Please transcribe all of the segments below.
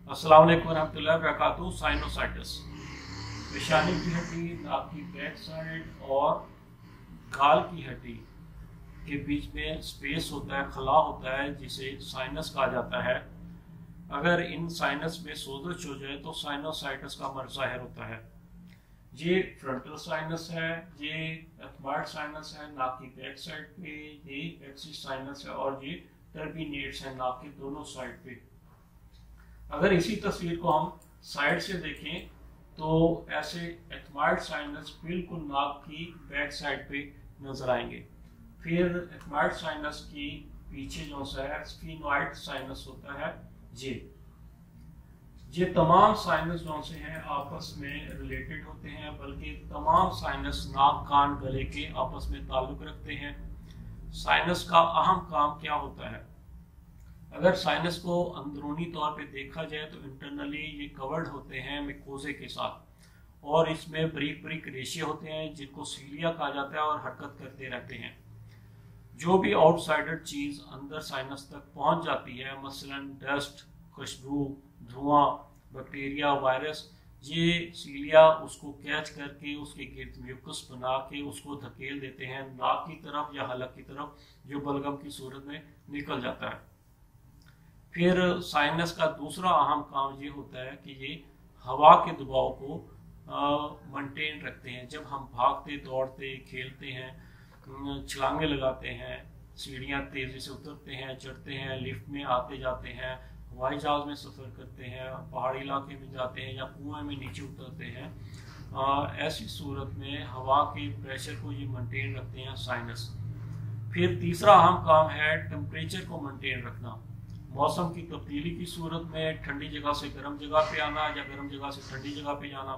अस्सलाम वालेकुम रहमतुल्लाहि व बरकातहू। साइनोसाइटिस पेशानी की हड्डी, नाक की बैक साइड और गाल की हड्डी के बीच में स्पेस होता है, खला होता है, जिसे साइनस कहा जाता है। अगर इन साइनस में सोजश हो जाए तो साइनोसाइटिस का मर्ज जाहिर होता है। ये फ्रंटल साइनस है, ये एथमाइड साइनस है नाक की बैक साइड पे, ये एक्सिस साइनस है और ये टर्बिनेट्स है नाक के दोनों साइड पे। अगर इसी तस्वीर को हम साइड से देखें तो ऐसे एथमाइड साइनस बिल्कुल नाक की बैक साइड पे नजर आएंगे। फिर एथमाइड साइनस की पीछे जो सा है स्फीनोइड साइनस होता है। ये तमाम साइनस जो से हैं आपस में रिलेटेड होते हैं, बल्कि तमाम साइनस नाक कान गले के आपस में ताल्लुक रखते हैं। साइनस का अहम काम क्या होता है? अगर साइनस को अंदरूनी तौर पे देखा जाए तो इंटरनली ये कवर्ड होते हैं मिकोजे के साथ, और इसमें बारीक बारीक रेशे होते हैं जिनको सीलिया कहा जाता है और हरकत करते रहते हैं। जो भी आउटसाइडर चीज अंदर साइनस तक पहुंच जाती है, मसलन डस्ट, खुशबू, धुआं, बैक्टीरिया, वायरस, ये सीलिया उसको कैच करके उसके गिर्द म्यूकस बना के उसको धकेल देते हैं नाक की तरफ या हलक की तरफ, जो बलगम की सूरत में निकल जाता है। फिर साइनस का दूसरा अहम काम ये होता है कि ये हवा के दबाव को मेंटेन रखते हैं। जब हम भागते, दौड़ते, खेलते हैं, छलांगे लगाते हैं, सीढ़ियाँ तेज़ी से उतरते हैं, चढ़ते हैं, लिफ्ट में आते जाते हैं, हवाई जहाज में सफ़र करते हैं, पहाड़ी इलाके में जाते हैं या कुएं में नीचे उतरते हैं, ऐसी सूरत में हवा के प्रेशर को ये मेंटेन रखते हैं साइनस। फिर तीसरा अहम काम है टेम्परेचर को मेंटेन रखना। मौसम की तब्दीली की सूरत में ठंडी जगह से गर्म जगह पे आना या गर्म जगह से ठंडी जगह पे जाना,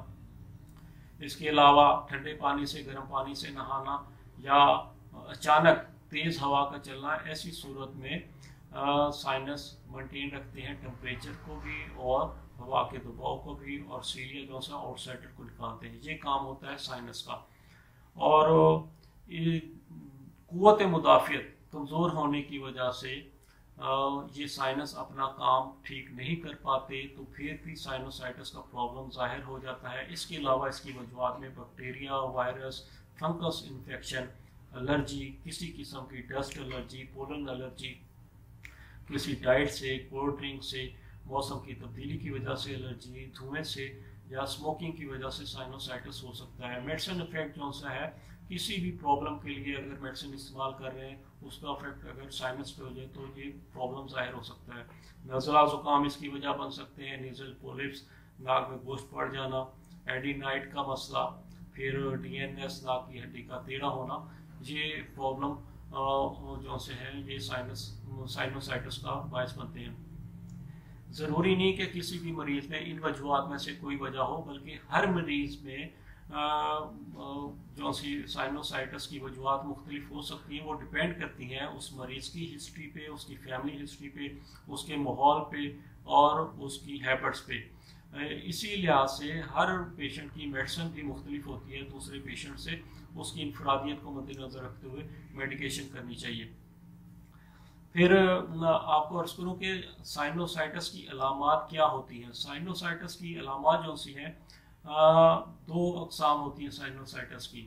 इसके अलावा ठंडे पानी से गर्म पानी से नहाना या अचानक तेज़ हवा का चलना, ऐसी सूरत में साइनस मेंटेन रखते हैं टेम्परेचर को भी और हवा के दबाव को भी, और सीलिया जो सा आउटसाइडर को निकालते हैं। ये काम होता है साइनस का। और कुव्वत मुदाफ़ियत कमज़ोर होने की वजह से ये साइनस अपना काम ठीक नहीं कर पाते, तो फिर भी साइनोसाइटिस का प्रॉब्लम जाहिर हो जाता है। इसके अलावा इसकी वजूहात में bacteria, virus, fungus infection, allergy, किसी किस्म की डस्ट एलर्जी, पोलन एलर्जी, किसी डाइट से, कोल्ड ड्रिंक से, मौसम की तब्दीली की वजह से एलर्जी, धुएं से या स्मोकिंग की वजह से साइनोसाइटिस हो सकता है। मेडिसिन इफेक्ट जो सा है, किसी भी प्रॉब्लम के लिए अगर मेडिसिन इस्तेमाल कर रहे हैं उसका इफेक्ट अगर साइनस पे हो जाए तो ये प्रॉब्लम जाहिर हो सकता है। नज़ला ज़ुकाम इसकी वजह बन सकते हैं, नेज़ल पोलिप्स, नाक में गोश्त पड़ जाना, एडिनाइट का मसला, फिर डीएनएस नाक की हड्डी का टेढ़ा होना, ये प्रॉब्लम जो से है ये साइनोसाइटिस का बायस बनते हैं। ज़रूरी नहीं कि किसी भी मरीज़ में इन वजूहात में से कोई वजह हो, बल्कि हर मरीज़ में जो सी साइनोसाइटिस की वजूहात मुख्तलिफ हो सकती हैं। वो डिपेंड करती हैं उस मरीज़ की हिस्ट्री पे, उसकी फैमिली हिस्ट्री पे, उसके माहौल पे और उसकी हैबिट्स पे। इसी लिहाज से हर पेशेंट की मेडिसिन भी मुख्तलिफ होती है दूसरे पेशेंट से, उसकी इनफरादियत को मद्देनज़र रखते हुए मेडिकेशन करनी चाहिए। फिर आपको अर्ज़ करूँ कि साइनोसाइटिस की अलामात क्या होती हैं। साइनोसाइटिस की अलामात जो सी हैं, दो अक़साम होती हैं साइनोसाइटिस की,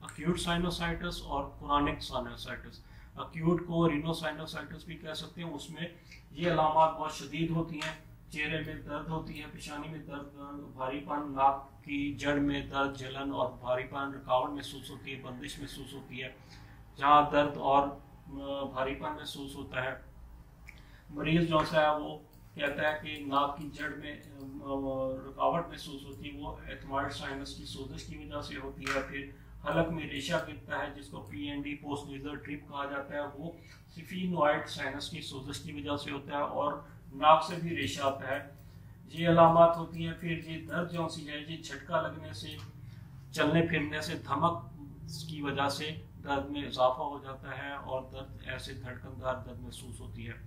अक्यूट साइनोसाइटिस और क्रोनिक साइनोसाइटिस। अक्यूट को रिनोसाइनोसाइटिस भी कह सकते हैं। उसमें ये अलामात बहुत शदीद होती हैं। चेहरे में दर्द होती है, पेशानी में दर्द, भारीपन, नाक की जड़ में दर्द, जलन और भारीपन, रुकावट महसूस होती है, बंदिश महसूस होती है। जहाँ दर्द और भारीपन महसूस होता है, मरीज जो सा है वो कहता है कि नाक की जड़ में रुकावट महसूस होती है, वो एथमाइड साइनस की सोजिश की वजह से होती है। फिर हलक में रेशा गिरता है जिसको पीएनडी पोस्ट नेजल ड्रिप कहा जाता है, वो स्फीनोइड साइनस की सोजिश की वजह से होता है और नाक से भी रेशा आता है। ये अलामात होती हैं। फिर ये दर्द जो सी है, ये झटका लगने से, चलने फिरने से, धमक की वजह से दर्द में इजाफा हो जाता है और दर्द ऐसे धड़कनदार दर्द महसूस होती है।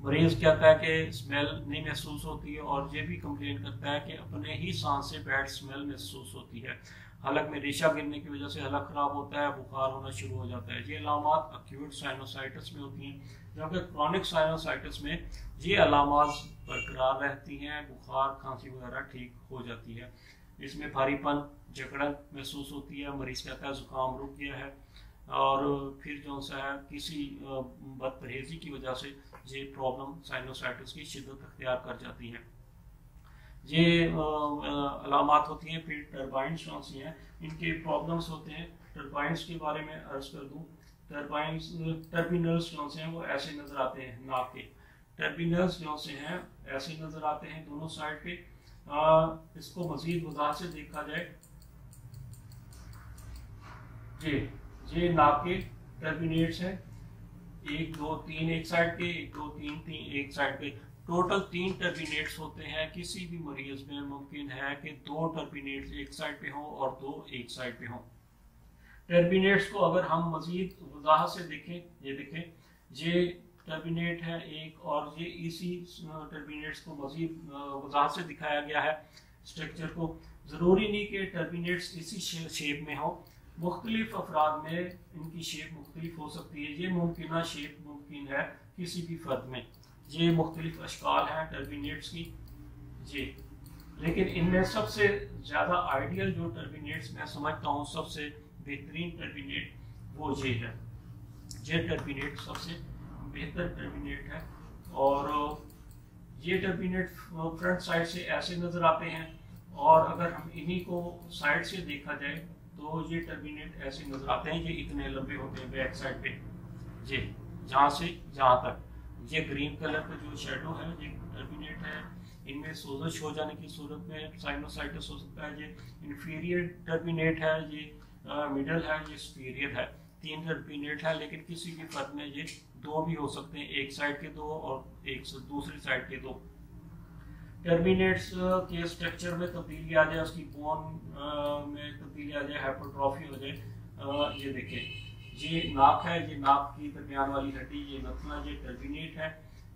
मरीज कहता है कि स्मेल नहीं महसूस होती है और ये भी कंप्लेन करता है कि अपने ही सांस से बैड स्मेल महसूस होती है। हलक में रेशा गिरने की वजह से हलक खराब होता है, बुखार होना शुरू हो जाता है। ये अलामात अक्यूट साइनोसाइटिस में होती हैं। जबकि क्रॉनिक साइनोसाइटिस में ये अलामात बरकरार रहती हैं, बुखार खांसी वगैरह ठीक हो जाती है। इसमें भारीपन जकड़न महसूस होती है, मरीज कहता है जुकाम रुक गया है, और फिर जो सा है किसी बदपरहेजी की वजह से ये प्रॉब्लम साइनोसाइटिस की शिद्दत अख्तियार कर जाती है। ये अलामात होती हैं। फिर टर्बाइन्स कौन सी हैं, इनके प्रॉब्लम्स होते हैं। टर्बाइन्स के बारे में अर्ज कर दूं, टर्मिनल्स जो से हैं वो ऐसे नजर आते हैं, नाक के टर्मिनल्स जो से हैं ऐसे नजर आते हैं दोनों साइड पे। इसको मजीद वजाहत से देखा जाए, ये नाक के टर्मिनेट्स हैं, 1 2 3 एक साइड के, 1 2 3 3 एक साइड पे। टोटल 3 टर्मिनेट्स होते हैं। किसी भी मरीज में मुमकिन है कि 2 टर्मिनेट्स एक साइड पे हों और 2 एक साइड पे हों। टर्मिनेट्स को अगर हम मजीद वजाहत से देखें, ये देखें, ये टर्मिनेट है एक, और ये इसी टर्मिनेट्स को मजीद वजाहत से दिखाया गया है स्ट्रक्चर को। ज़रूरी नहीं कि टर्मिनेट्स इसी शेप में हो, मुख्तलिफ अफराद में इनकी शेप मुख्तलिफ हो सकती है। ये मुमकिन शेप मुमकिन है किसी भी फर्द में। ये मुख्तलिफ अशकाल हैं टर्मिनेट्स की जी, लेकिन इनमें सबसे ज़्यादा आइडियल जो टर्मिनेट्स मैं समझता हूँ, सबसे बेहतरीन टर्मिनेट वो ये है। ये टर्मिनेट सबसे बेहतर टर्मिनेट है, और ये टर्मिनेट फ्रंट साइड से ऐसे नज़र आते हैं, और अगर हम इन्हीं को साइड से देखा जाए तो ये टर्मिनेट ऐसे नज़र आते हैं। ये इतने लंबे होते हैं बैक साइड पे, ये जहाँ से जहाँ तक। ये ग्रीन कलर का जो शेडो है ये टर्मिनेट है। इनमें सोजश हो जाने की सूरत में साइनोसाइटिस हो सकता है। ये इंफीरियर टर्मिनेट है, ये मिडल है, ये सुपीरियर है। 3 टर्मिनेट है, लेकिन किसी भी फर्द में ये 2 भी हो सकते हैं, एक साइड के 2 और एक दूसरी साइड के 2। टर्मिनेट्स के स्ट्रक्चर में तब्दीली आ जाए, उसकी बोन में तब्दीली आ जाए, हाइपरट्रॉफी हो जाए। ये देखें, ये नाक है, ये नाक की दरमियान वाली हड्डी, ये नथना, ये टर्मिनेट है।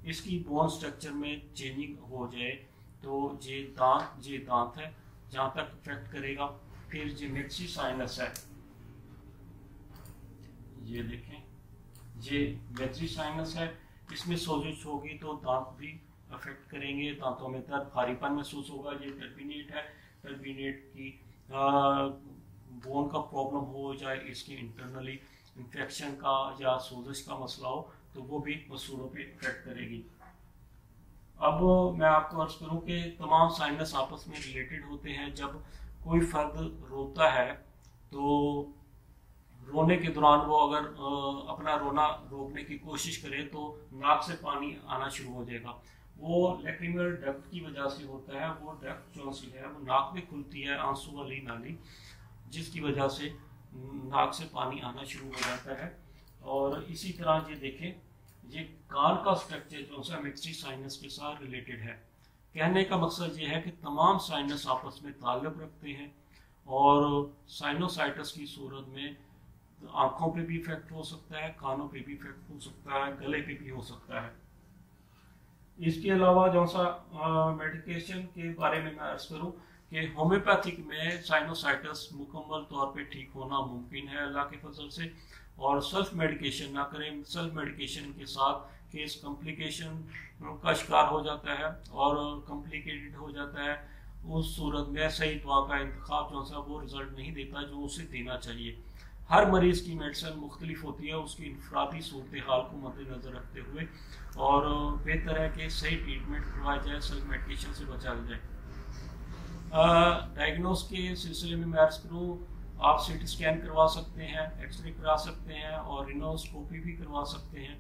इसकी बोन स्ट्रक्चर में चेंजिंग हो जाए तो ये दांत है जहाँ तक इफेक्ट करेगा। फिर ये मिक्सी साइनस है, ये देखें, ये मिक्सी साइनस है। इसमें सोजिश होगी तो दांत भी अफेक्ट करेंगे, दांतों में दर्द, भारीपन महसूस होगा। ये टर्मिनेट है। टर्मिनेट की बोन का प्रॉब्लम हो जाए, इसकी इंटरनली इन्फेक्शन का या सोजिश का मसला हो तो वो भी मसूड़ों पे इफेक्ट करेगी। अब मैं आपको अर्ज करूं कि तमाम साइनस आपस में रिलेटेड होते हैं। जब कोई फर्द रोता है तो रोने के दौरान वो अगर अपना रोना रोकने की कोशिश करे तो नाक से पानी आना शुरू हो जाएगा। वो लैक्रिमल डक्ट की वजह से होता है। वो डक्ट जो सी है वो नाक में खुलती है, आंसू वाली नाली, जिसकी वजह से नाक से पानी आना शुरू हो जाता है। और इसी तरह ये देखें, ये कान का स्ट्रक्चर जो सा मिक्सी साइनस के साथ रिलेटेड है। कहने का मकसद ये है कि तमाम साइनस आपस में ताल्लुक़ रखते हैं, और साइनोसाइटिस की सूरत में आंखों पे भी इफेक्ट हो सकता है, कानों पे भी इफेक्ट हो सकता है, गले पे भी हो सकता है। इसके अलावा जो सा मेडिकेशन के बारे में मैं अर्ज करूँ कि होम्योपैथिक में साइनोसाइटिस मुकम्मल तौर पे ठीक होना मुमकिन है अल्लाह के फजल से। और सेल्फ मेडिकेशन ना करें। सेल्फ मेडिकेशन के साथ केस कॉम्प्लिकेशन का शिकार हो जाता है और कॉम्प्लिकेटेड हो जाता है। उस सूरत में सही दवा का इंतखाब जो सा वो रिजल्ट नहीं देता जो उसे देना चाहिए। हर मरीज़ की मेडिसिन मुख्तलिफ होती है, उसकी इनफरादी सूरत हाल को मद्देनज़र रखते हुए, और बेहतर है कि सही ट्रीटमेंट करवाया जाए, सेल्फ मेडिकेशन से बचा जाए। डायग्नोस के सिलसिले में मैं अर्ज करूँ, आप सीटी स्कैन करवा सकते हैं, एक्सरे करा सकते हैं, और रिनोस्कोपी भी करवा सकते हैं।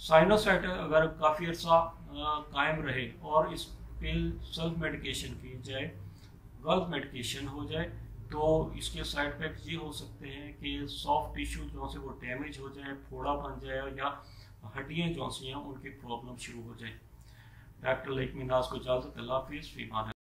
साइनोसाइटिस अगर काफ़ी अर्सा कायम रहे और इस पे सेल्फ मेडिकेशन की जाए, गलत मेडिकेशन हो जाए, तो इसके साइड इफेक्ट ये हो सकते हैं कि सॉफ्ट टिश्यू जो से वो डैमेज हो जाए, फोड़ा बन जाए, या हड्डियाँ जो सी हैं उनकी प्रॉब्लम शुरू हो जाए। डॉक्टर लाइक मिनाज को इजाज़त, अल्लाह हाफिज़, फी अमान।